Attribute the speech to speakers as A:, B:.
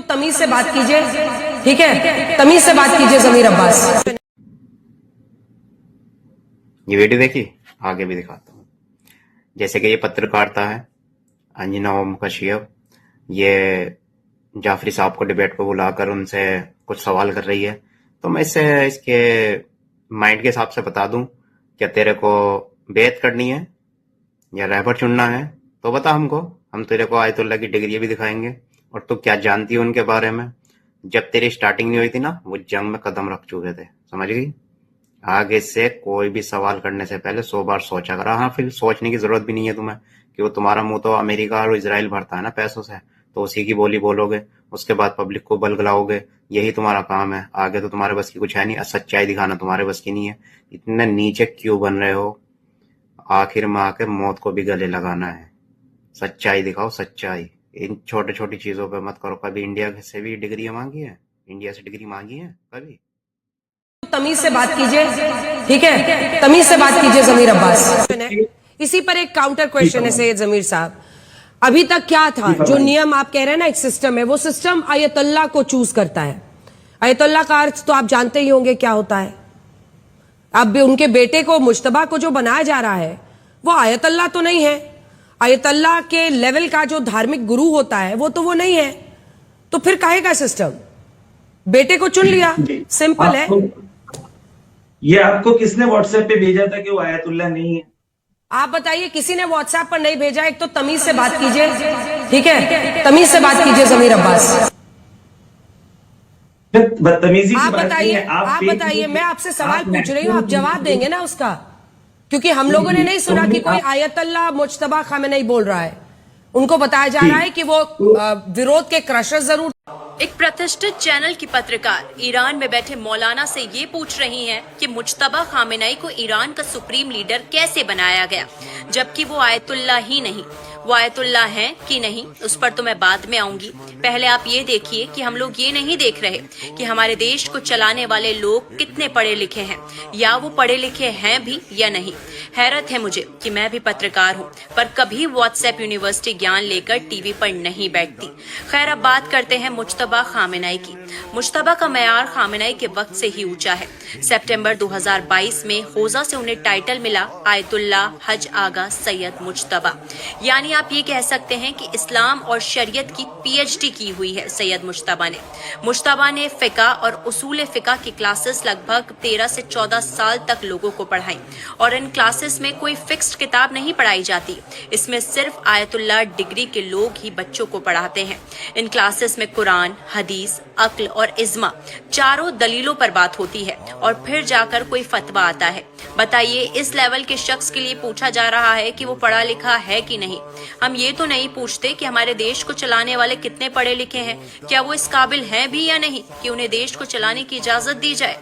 A: तमीज से बात कीजिए, ठीक है? तमीज से बात कीजिए ज़मीर अब्बास।
B: ये वीडियो देखी, आगे भी दिखाता हूँ। जैसे कि ये पत्रकारिता है, अंजना ओम कश्यप ये जाफरी साहब को डिबेट पे बुलाकर उनसे कुछ सवाल कर रही है, तो मैं इसके माइंड के हिसाब से बता दूं, क्या तेरे को बेत करनी है या रहबर चुनना है तो बता हमको, हम तेरे को आयतुल्लाह की डिग्री भी दिखाएंगे और तू क्या जानती है उनके बारे में। जब तेरी स्टार्टिंग नहीं हुई थी ना, वो जंग में कदम रख चुके थे, समझ गई? आगे से कोई भी सवाल करने से पहले 100 बार सोचा करा। हाँ, फिर सोचने की जरूरत भी नहीं है तुम्हें, कि वो तुम्हारा मुंह तो अमेरिका और इजराइल भरता है ना पैसों से, तो उसी की बोली बोलोगे, उसके बाद पब्लिक को बलगलाओगे, यही तुम्हारा काम है। आगे तो तुम्हारे बस की कुछ है नहीं, सच्चाई दिखाना तुम्हारे बस की नहीं है। इतने नीचे क्यों बन रहे हो? आखिर में आके मौत को भी गले लगाना है। सच्चाई दिखाओ, सच्चाई। इन छोटी छोटी चीजों पे मत करो। कभी इंडिया से भी डिग्री मांगी है? इंडिया से डिग्री मांगी है कभी?
A: तमीज से बात कीजिए, ठीक है? तमीज से बात कीजिए ज़मीर अब्बास। इसी पर एक काउंटर क्वेश्चन है सैयद ज़मीर साहब। अभी तक क्या था जो नियम आप कह रहे हैं ना, एक सिस्टम है, वो सिस्टम आयतुल्लाह को चूज करता है। आयतुल्लाह का अर्थ तो आप जानते ही होंगे क्या होता है। अब उनके बेटे को, मुश्तबा को जो बनाया जा रहा है, वो आयतुल्लाह तो नहीं है। आयतुल्लाह के लेवल का जो धार्मिक गुरु होता है वो तो वो नहीं है, तो फिर काहे का सिस्टम? बेटे को चुन लिया, सिंपल है।
C: ये आपको किसने व्हाट्सएप पे भेजा था कि वो आयतुल्लाह नहीं है?
A: आप बताइए, किसी ने व्हाट्सएप पर नहीं भेजा। एक तो तमीज से बात कीजिए, ठीक है? तमीज से बात कीजिए ज़मीर अब्बास।
C: बदतमीजी
A: आप बताइए, मैं आपसे सवाल पूछ रही हूँ, आप जवाब देंगे ना उसका, क्योंकि हम लोगों ने नहीं सुना कि कोई आयतुल्लाह मुज्तबा खामेनी बोल रहा है। उनको बताया जा रहा है कि वो विरोध के क्रशर जरूर।
D: एक प्रतिष्ठित चैनल की पत्रकार ईरान में बैठे मौलाना से ये पूछ रही हैं कि मुज्तबा खामेनी को ईरान का सुप्रीम लीडर कैसे बनाया गया, जबकि वो आयतुल्लाह ही नहीं। वो आयतुल्लाह हैं कि नहीं, उस पर तो मैं बाद में आऊंगी। पहले आप ये देखिए कि हम लोग ये नहीं देख रहे कि हमारे देश को चलाने वाले लोग कितने पढ़े लिखे हैं, या वो पढ़े लिखे हैं भी या नहीं। हैरत है मुझे कि मैं भी पत्रकार हूँ, पर कभी व्हाट्सएप यूनिवर्सिटी ज्ञान लेकर टीवी पर नहीं बैठती। खैर, अब बात करते हैं मुज्तबा खामेनी की। मुज्तबा का मयार खामेनी के वक्त से ही ऊंचा है। सितंबर 2022 में होजा से उन्हें टाइटल मिला आयतुल्लाह हज आगा सैयद मुज्तबा, यानी आप ये कह सकते हैं कि इस्लाम और शरीयत की पीएचडी की हुई है सैयद मुज्तबा ने। मुज्तबा ने फिका और उसूल फिका की क्लासेस लगभग 13 से 14 साल तक लोगों को पढ़ाई, और इन क्लासेस में कोई फिक्स्ड किताब नहीं पढ़ाई जाती। इसमें सिर्फ आयतुल्लाह डिग्री के लोग ही बच्चों को पढ़ाते हैं। इन क्लासेस में कुरान, हदीस, अक्ल और इज्मा चारों दलीलों पर बात होती है, और फिर जाकर कोई फतवा आता है। बताइए, इस लेवल के शख्स के लिए पूछा जा रहा है कि वो पढ़ा लिखा है कि नहीं। हम ये तो नहीं पूछते कि हमारे देश को चलाने वाले कितने पढ़े लिखे हैं, क्या वो इस काबिल हैं भी या नहीं कि उन्हें देश को चलाने की इजाजत दी जाए।